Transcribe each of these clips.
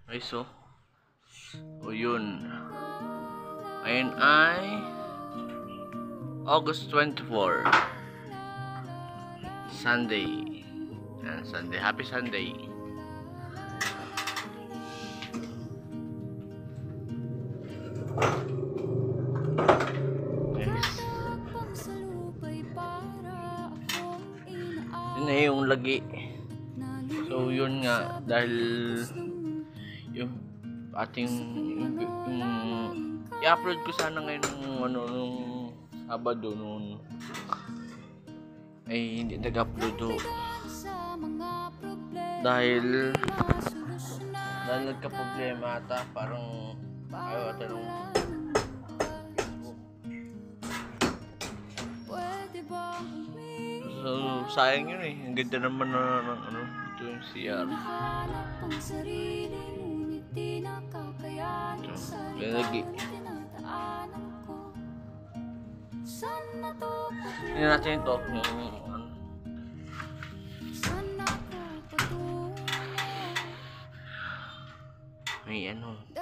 Ay, o yun. Ayun ay August 24. Sunday. Yan, Sunday. Happy Sunday. Yes. Yun na yung lagi. So, yun nga. Dahil yung ating i-upload ko sana ngayon nung Sabado nung ay hindi nag-upload dahil nagka-problema ata, parang ayaw ata nung Facebook. So sayang yun ang ganda naman ng ito yung CR. Lagi. Hindi natin ito may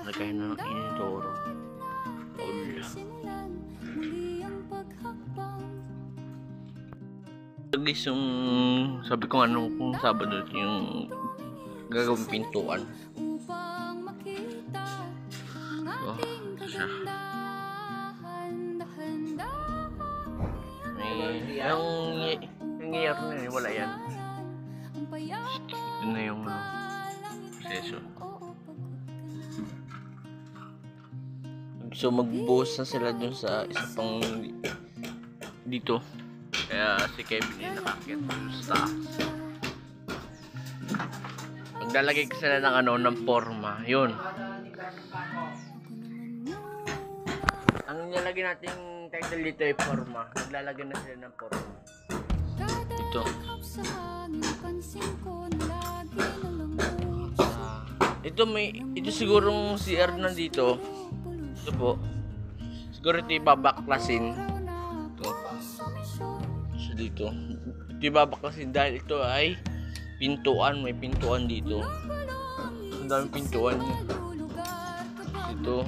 lagay na ng inidoro. Guys, yung sabi ko kung Sabado yung gagawin pintuan. Siya. Yung nangyayari na yun, wala yan. Ito na yung proseso. So magbuhos na sila dun sa isa pang dito. Kaya si Kevin yung nakakit sa maglalagay ko sila ng ng forma. Yun. Ang nilalagay nating title dito ay forma. Maglalagay na sila ng forma. Ito. Ito sigurong CR nandito. Ito po. Siguro ito ibabaklasin. Ito. So dito. Ito ibabaklasin dahil ito ay pintuan. May pintuan dito. Ang daming pintuan niya. Ito.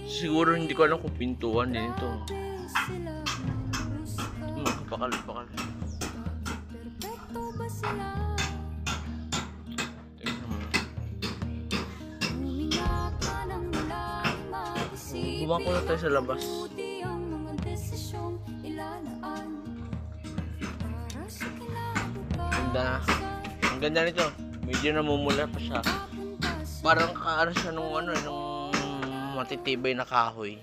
Siguro hindi ko alam kung pintuan din ito. Bakal. Bumak ko na tayo sa labas. Ang ganda nito. Medyo namumula pa siya. Parang kaano siya nung matitibay na kahoy.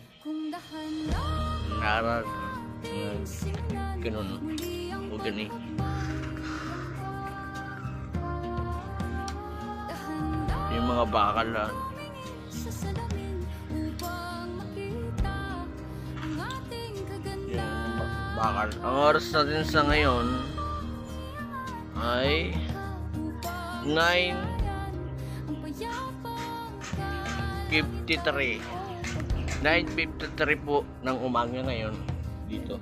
Ganun. O gani. Yung mga bakal lang. Bakal. Ang oras natin sa ngayon ay 9:53 po ng umaga ngayon dito.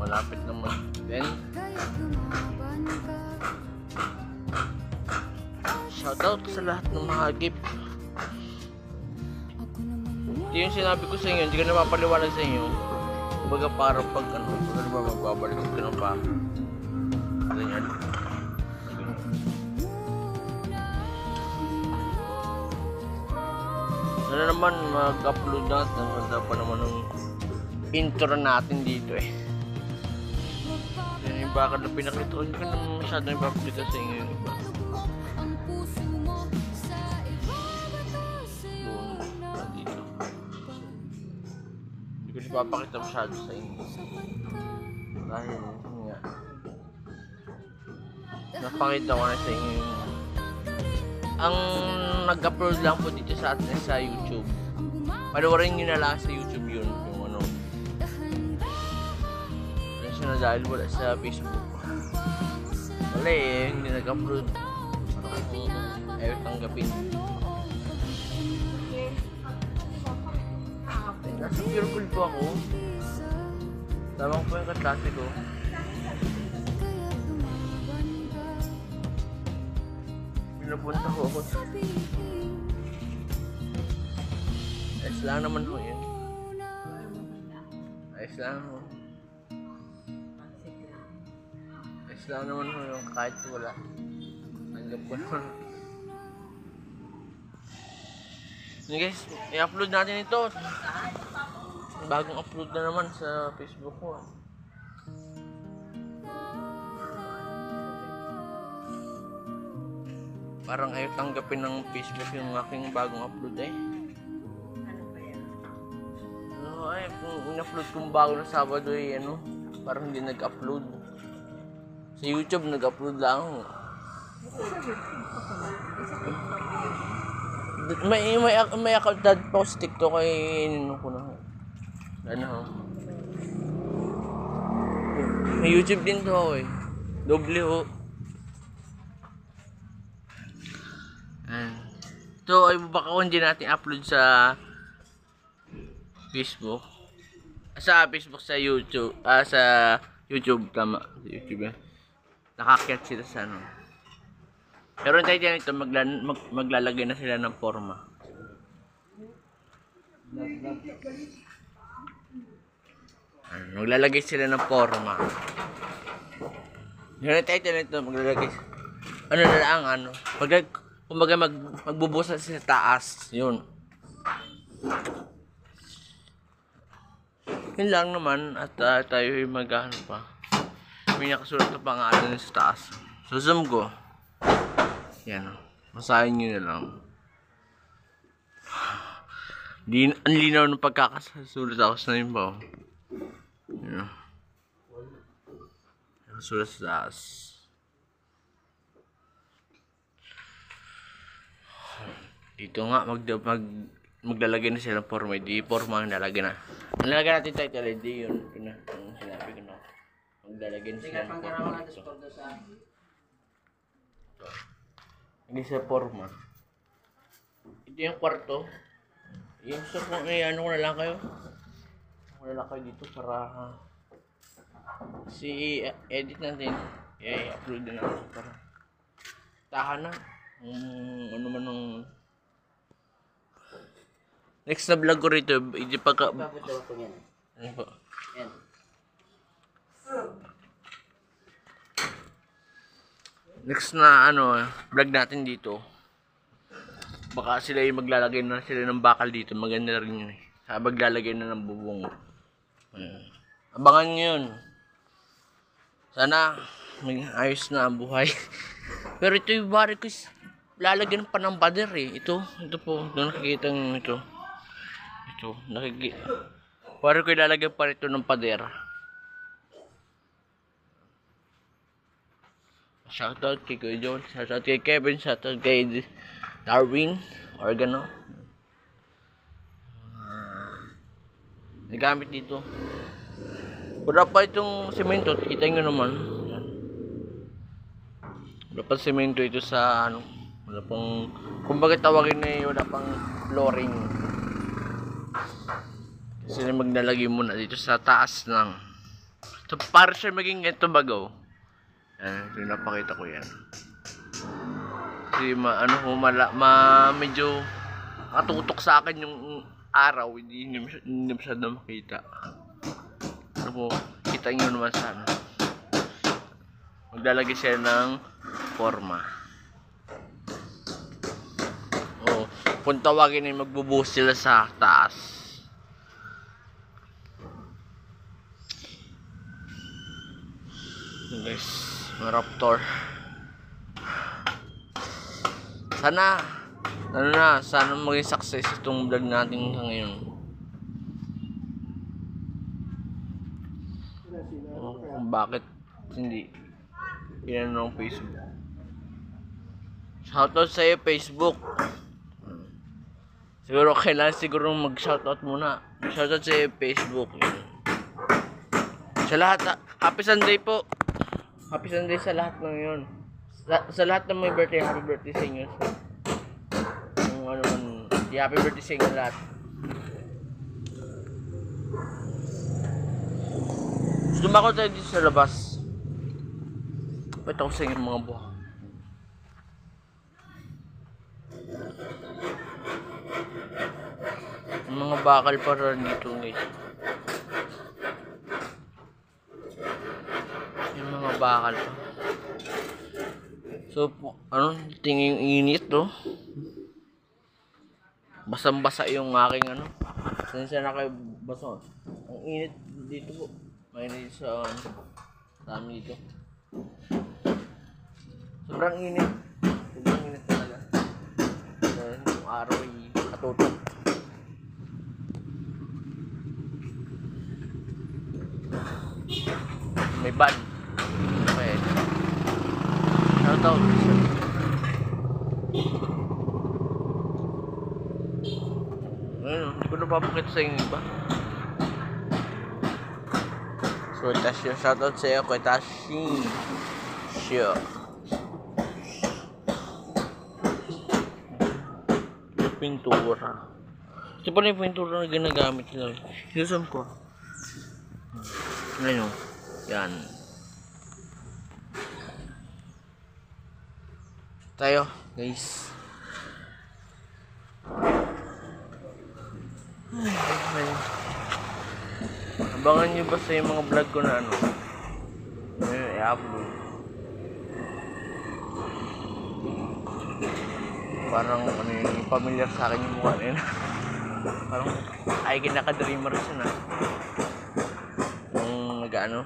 Malapit naman. Then shoutout sa lahat ng mga gift. Ito yung sinabi ko sa inyo, hindi ko na mapaliwanag sa inyo. Kumbaga parang pag magbabalik ko ng pa. Ganyan. Sana naman mag-upload natin. Ganda pa naman ng intro natin dito eh. Yan yung bakal na pinakita ko. Hindi ko naman masyadong ipapakita sa inyo yung iba. Papakita masyado sa inyo dahil nga napakita ko na sa inyo ang nag-upload lang po dito sa atin sa YouTube. Panoorin nyo na lang sa YouTube yun yung kasi na dahil wala sa Facebook. Wala hindi nag-upload. Ayaw tanggapin. Nasa pure gold po ako. Tama ko yung kaklase ko. Napunta ko ako. Ayos lang naman ho yun. Ayos lang ho. Ayos lang naman ho yung kahit wala. Tanggap ko naman. Yun guys, i-upload natin ito. Bagong upload na naman sa Facebook ko. Parang ayaw tanggapin ng Facebook yung aking bagong upload eh. Ano ba yan? Ano ay, kung in-upload kong bago na Sabado eh, ano, parang hindi nag-upload. Sa YouTube nag-upload lang ako. May account dad po sa TikTok ay inino ko na. Ano? May YouTube din to eh. Doble ho. Ito ay baka hindi natin upload sa Facebook. Sa Facebook, sa YouTube. Sa YouTube, tama. Sa YouTube eh. Nakakyat sila sa ano. Pero tayo dyan ito, maglalagay na sila ng forma. Maglalagay sila ng forma. Yun tayo dyan ito, maglalagay. Ano na lang, ano. Kumbaga magbubusa sa taas. Yun. Yun lang naman. At tayo ay mag-ano pa. May nakasulat na pangalan sa taas. So zoom ko. Yan. Masahin nyo na lang. Ang linaw ng pagkakasulat ako sa yun ba. Yan. Nakasulat sa taas. Dito nga, maglalagay na sila ng forma. Di forma ang lalagay na. Ang lalagay natin title, hindi yun. Ito na, ang sinabi ko na. Maglalagay na sila ng forma dito. Hindi sa forma. Ito yung kwarto. Yung gusto kong ano ko na lang kayo. Ano na lang kayo dito para edit natin. I-upload na lang para tahan na. Ano man ang next na vlog ko rito, hindi pagka ano po? Yan. Next na ano, vlog natin dito. Baka sila yung maglalagay na sila ng bakal dito, maganda rin yun eh. Saka maglalagay na ng bubong. Abangan nyo yun. Sana may ayos na ang buhay. Pero ito yung bari ko, lalagyan pa ng pader eh. Ito po, doon nakikita nyo ito. Ito, nakikita. Bari ko ilalagyan pa rito ng pader. Shoutout kay Kuya John, shoutout kay Kevin, shoutout kay Darwin, Organo. Nagamit dito. Wala pa itong semento, kita nyo naman. Wala pa semento ito sa ano. Wala pang, kumbaga tawagin na wala pang flooring. Kasi maglalagay muna dito sa taas lang. So para siya maging ito bagaw. Ito napakita ko yan. Kasi medyo katutok sa akin yung araw, hindi masyado makita. Ano po, kita nyo naman sana. Maglalagay siya ng forma. Kung tawagin ay magbubuhos sila sa taas. Guys, mga raptor. Sana maging success itong vlog natin ngayon. Kung bakit hindi pinano ng Facebook. Shoutout sa iyo Facebook. Siguro kailangan mag-shoutout muna. Shoutout sa iyo Facebook. Sa lahat, happy Sunday po. Happy Sunday sa lahat ng yun. Sa lahat ng may birthday, happy birthday sa inyo. Kung ano man, happy birthday sa inyo lahat. Dumako tayo dito sa labas. Pwede ako sa inyo mga buha. Yung mga bakal para dito guys. Yung mga bakal pa. So, tingin yung init to. Basang-basa yung aking Sensya na kayo basa. Ang init dito po. Mainit sa amin dito. Sobrang init. Sobrang init talaga. Dahil yung araw ay katutok. May ban. Okay. Shoutout. Ayun, hindi ko napapakita sa inyo iba. So, Tasyo, shoutout sa iyo kay Tashi. Sure. Yung pintura. Ito pala yung pintura na ginagamit nila. Sinusun ko. Ngayon, yan. Tayo, guys. Ay. Abangan nyo basta yung mga vlog ko na i-upload. Parang yung familiar sa akin yung mukha na yun. Parang ay kinaka-dreamer siya na. Yung nag-ano.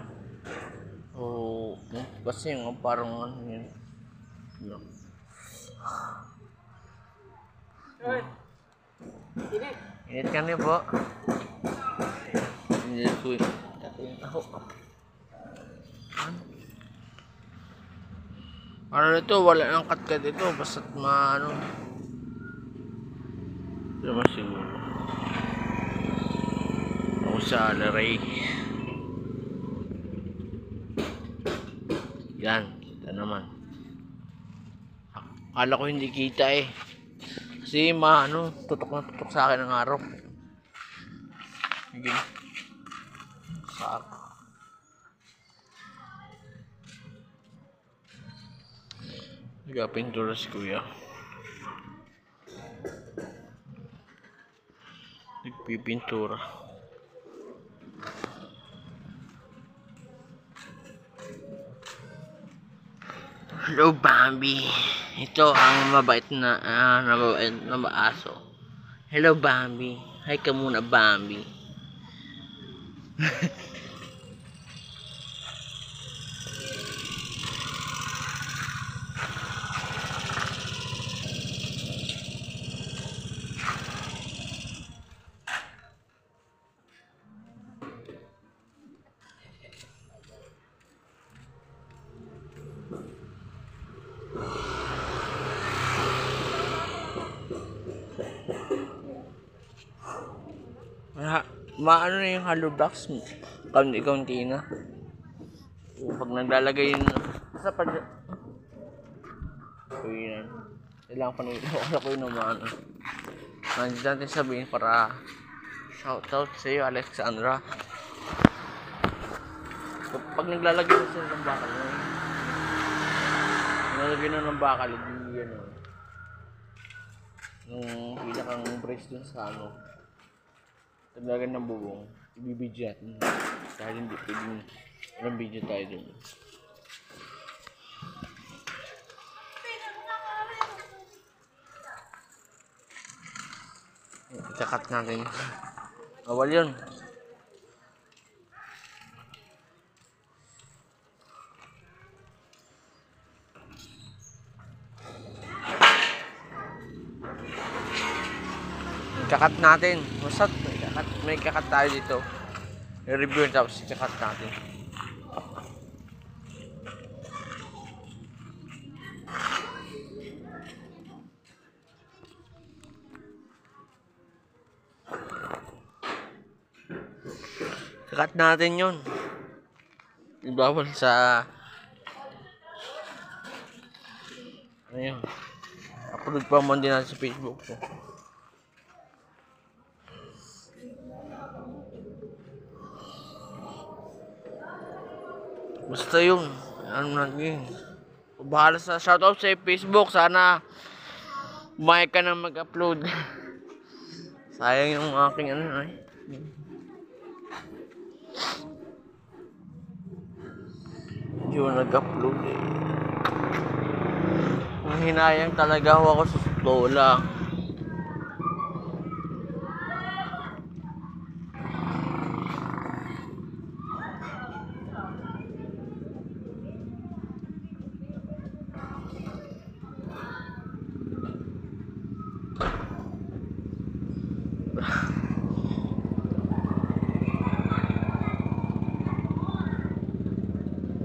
O basta yung parang yun. Init ka niyo po. Init ko eh. Ano ito, wala nang kat-kat ito. Basta't Hindi naman siguro. Ako sa Laray. Yan, kita naman. Akala ko hindi kita eh. Kasi tutok na tutok sa akin ng araw. Sige. Sak. Nagapintura si kuya. Nagpipintura. Hello, Bambi. Ito ang mabait na aso. Hello, Bambi. Hi ka muna, Bambi. Maano na yung hollow blocks kaunti na. Pag naglalagay yun sa yan. Kailangan pa nila. Wala ko yun naman. Nandiyan natin sabihin para shoutout sa iyo, Alexandra. Pag naglalagay na sila ng bakal naglalagay na ng bakal hindi yung pinakang brace dun sa talagang ng bubong, ibibidyo natin. Dahil hindi pwedeng walang video tayo dun. Ikakat natin. Awal yun. Ikakat natin. Masat. May kakat tayo dito. I-review tapos ikakat natin. Kakat natin yun. Ibawal sa yun. Upload pa mo din natin sa Facebook ko. Basta yun. Ano natin. Bahala sa shoutout sa Facebook. Sana umaya ka na mag-upload. Sayang yung aking ano eh. Hindi ko nag-upload eh. Ang hinayang talaga ako sa lola.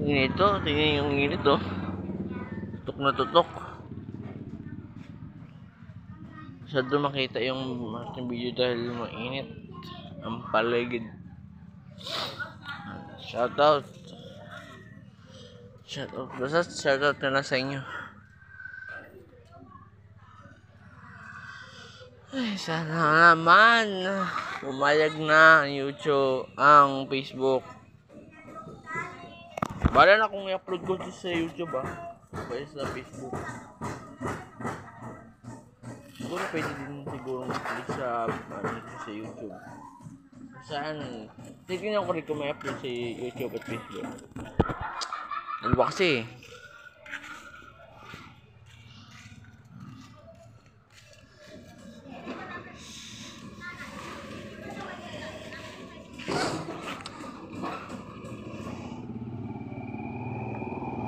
Ito, tingnan yung init oh. Tutok na tutok. Masyado makita yung ating video dahil mainit ang paligid. Shoutout. Shoutout. Basta shoutout na lang sa inyo. Ay, sana naman umayag na ang YouTube, ang Facebook. Bala na kung i-upload ko sa YouTube kaya sa Facebook. Siguro pwede din siguro i-upload sa YouTube. Saan? Tignan ko rin kung may upload sa YouTube at Facebook. Ano ba kasi?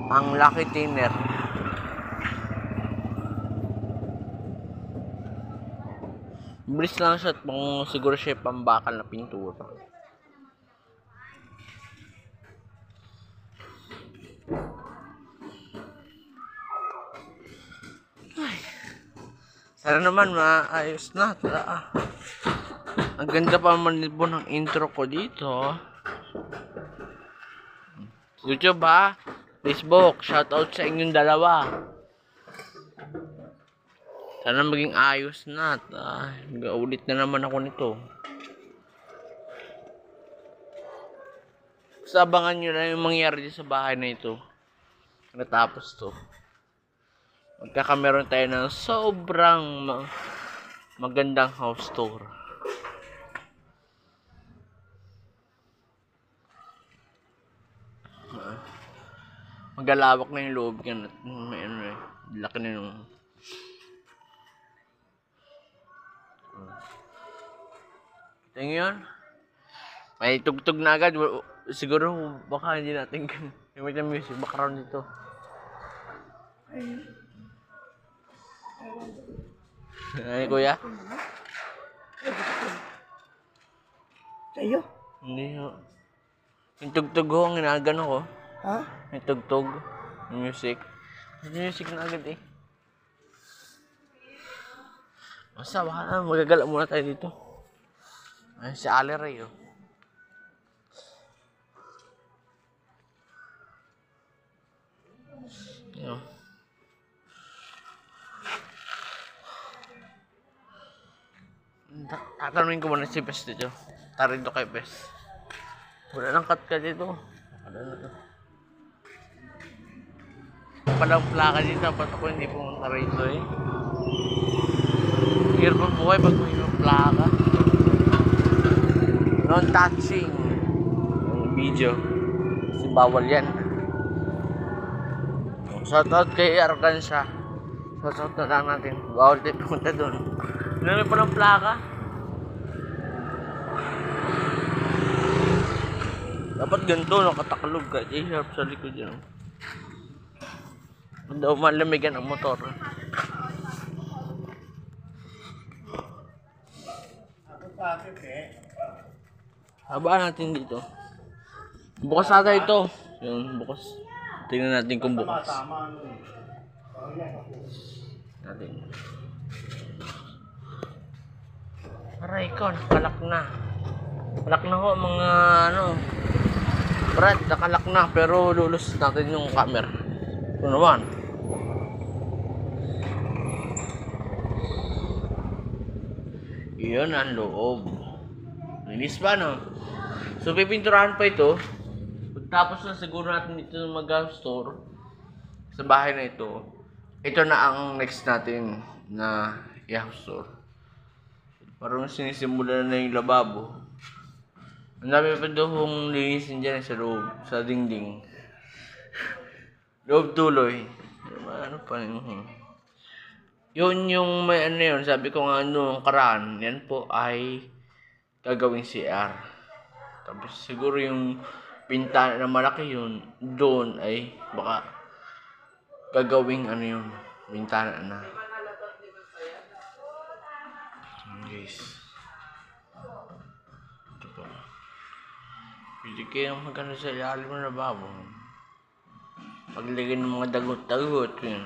Ang Lucky Thinner. Bilis lang siya at siguro siya pambakal na pintura. Ay. Sana naman maayos na. Ang ganda pa man ng intro ko dito. YouTube Facebook, shoutout sa inyong dalawa. Sana maging ayos na at mag-ulit na naman ako nito. Sabangan nyo na yung mangyari sa bahay na ito. Natapos to. Magkakameron tayo ng sobrang magandang house tour. Magalawak na yung loob yan at may ano eh, laki na yung kita nyo yun? May tugtog na agad. Siguro baka hindi natin yung music background dito. Ano kuya? Sa'yo? Hindi ho. Yung tugtog ho, ang ginagano ko. Ha? May tugtog. Yung music. May music na agad eh. Basta baka na, magagala muna tayo dito. Ay, si Ali Ray oh. Yun. Tatanungin ko muna si Pes dito. Tarin to kay Pes. Wala nang cut ka dito. Wala na to. Palang plaka dito. Dapat ako hindi pumunta rito eh. Hirap ang buhay pag may plaka. Non-touching yung video. Kasi bawal yan. Shoutout kay Arkansas. Shoutout na lang natin. Bawal tayo pumunta doon. Hindi pa ng plaka. Dapat ganito, nakataklog ka. Hirap sa likod yan. Hindi malamigan ang motor. Habaan natin dito. Bukas ata ito. Yun, bukas. Tingnan natin kung bukas. Natin. Aray ko, nakalak na. Nakalak na ho mga ano. Brad, nakalak na pero lulus natin yung camera. Ito naman. Iyon ang loob. Linis pa no? So pipinturahan pa ito. Pagtapos na siguro natin dito mag-house tour sa bahay na ito. Ito na ang next natin na i-house tour. Parang sinisimula na yung lababo. Ang dami pa daw kung linisin dyan sa loob, sa dingding. Loob tuloy. Ano pa yun? Yun yung may ano yun, sabi ko nga ano, karaan, yan po ay gagawing CR. Tapos siguro yung pintana na malaki yun, doon ay baka gagawing ano yun, pintana na. Guys. Ito po. Pwede kayong magkano sa ilalim na lababo. Paglagay ng mga dagot-dagot. Yun.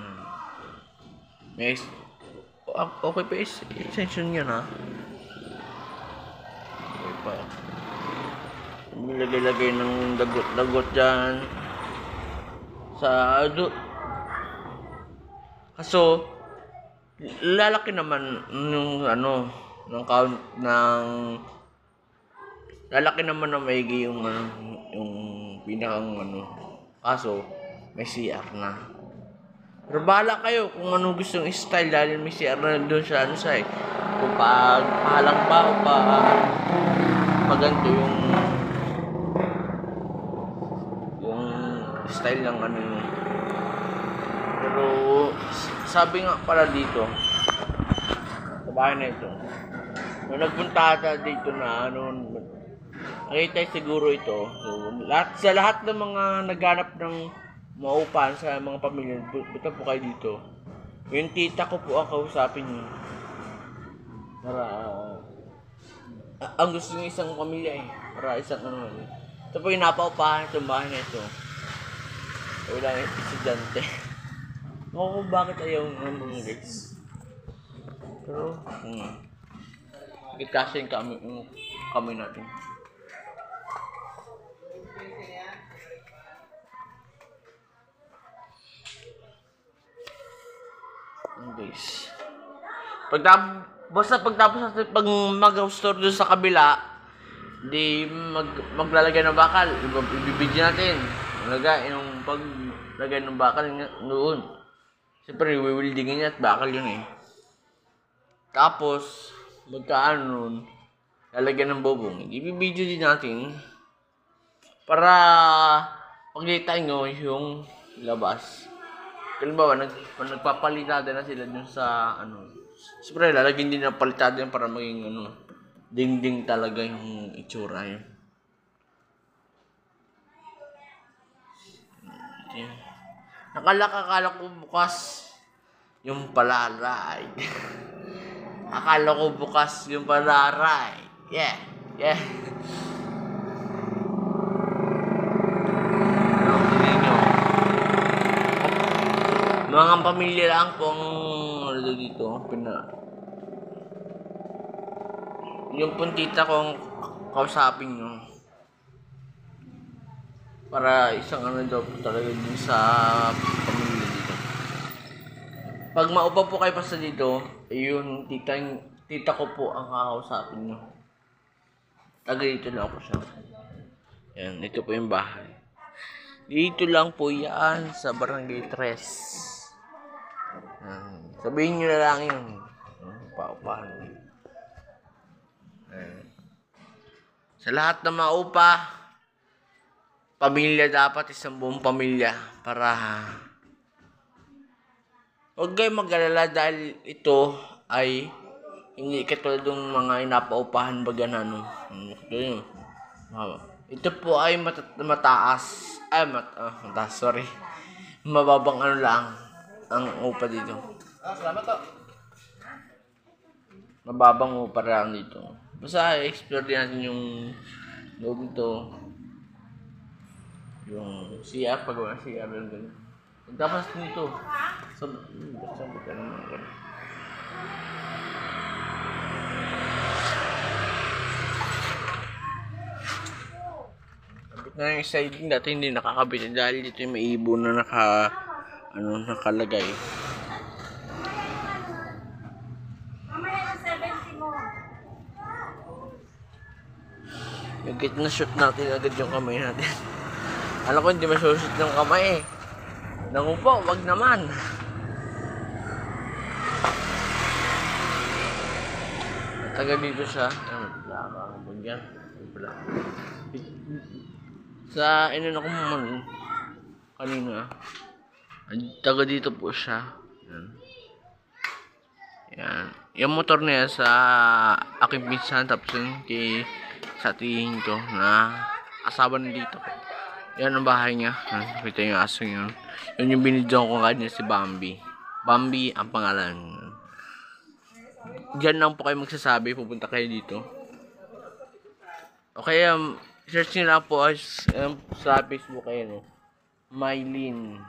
May okay pa extension yun ha. Okay pa. Lagay-lagay ng dagot-dagot dyan. Sa kaso lalaki naman yung ano ng count ng lalaki naman na maigi yung ano yung pinakang ano kaso may CR na. Pero bahala kayo kung ano gustong style dahil may CR na doon sa ano sa kung pag pahalang ba o paganto yung style ng ano yun. Pero sabi nga pala dito sa bahay na ito nung nagpunta ata dito na ano nakita siguro ito so, sa lahat ng mga naghanap ng maupahan sa mga pamilya buta po kayo dito yung tita ko po ang kausapin nyo para ang gusto ng isang pamilya para isang ano ito po yung napaupahan itong bahay na ito wala yung estudyante. Oo, bakit ayaw ng mga guys? Pero, bakit kasi yung kami natin? Guys. Basta pagtapos natin pag mag-store doon sa kabila, di maglalagay ng bakal, ibibidyo natin. Yung paglagay ng bakal noon. Siyempre, wiwildingin niya at bakal yun Tapos, magkaan nun, lalagyan ng bobong. Ibibidyo din natin para pagkita nyo yung labas. Halimbawa, nagpapalitada na sila dun sa ano. Siyempre, lalagyan din ng palitada para maging ano, dingding talaga yung itsura yun. Akala ko bukas yung palaray. Akala ko bukas yung palaray. Yeah. Mga pamilya lang pong ano dito, yung puntita kong kausapin nyo. Para isang ano daw po talaga din sa pamilya dito. Pag maupa po kayo basta dito, yung tita ko po ang kakausapin nyo. Taga dito lang po siya. Yan, ito po yung bahay. Dito lang po yan sa Barangay 3. Sabihin nyo na lang yun. Paupahan. Sa lahat ng maupa, pamilya dapat, isang buong pamilya para huwag kayong mag-alala dahil ito ay hindi katulad ng mga inapaupahan baga na ano. Ito po ay mataas. Mataas, sorry. Mababang ano lang ang upa dito. Salamat to. Mababang upa lang dito. Basta explore din natin yung loob nito. Yung CR, pagawa ng CR lang ganun. Tapos nito, basta ba ka naman ganun. Kabit na yung siding dati hindi nakakabit dahil dito yung may ibon na nakalagay. Mamaya ng 70 mo. Nagkit na shoot natin agad yung kamay natin. Alam ko hindi masusot ng kamay Naku po, wag naman. Taga dito siya. Yan. Sa inano ko man kanina. Taga dito po siya. Yan. Yan. Yung motor niya sa aking pinsan tapos yun kay sa tihin ko na asawa na dito. Yan ang bahay niya. Kita yung aso yun. Yun yung binidyo ko kanya si Bambi. Bambi ang pangalan. Diyan lang po kayo magsasabi. Pupunta kayo dito. Okay, search nyo lang po sa Facebook kayo, no? Mylene.